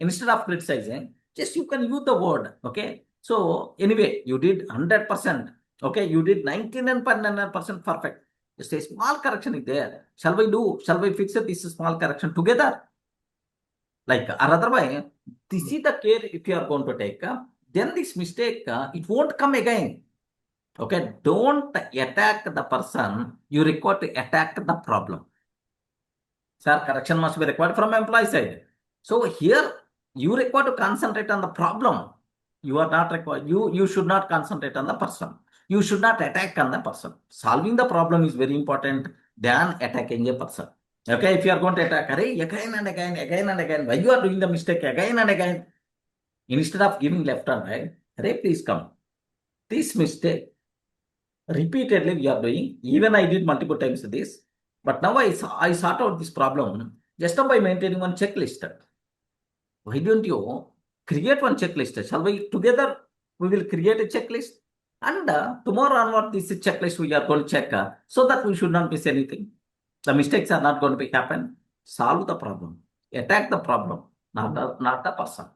Instead of criticizing, just you can use the word. Okay. So anyway, you did 100%. Okay. You did 99.99% perfect. Just a small correction is there. Shall we do? Shall we fix this small correction together? Like, or otherwise, this is the care if you are going to take, then this mistake, it won't come again. Okay, don't attack the person, you require to attack the problem. Sir, correction must be required from employee side. So here, you require to concentrate on the problem. You are not required, you should not concentrate on the person. You should not attack on the person. Solving the problem is very important than attacking a person. Okay, if you are going to attack, again and again, why you are doing the mistake again and again? Instead of giving left and right, please come. This mistake, repeatedly we are doing, even I did multiple times this, but now I sort out this problem just now by maintaining one checklist. Why don't you create one checklist? Shall we together, we will create a checklist, and tomorrow onward this checklist we are going to check so that we should not miss anything. The mistakes are not going to be happen. Solve the problem. Attack the problem, not the person.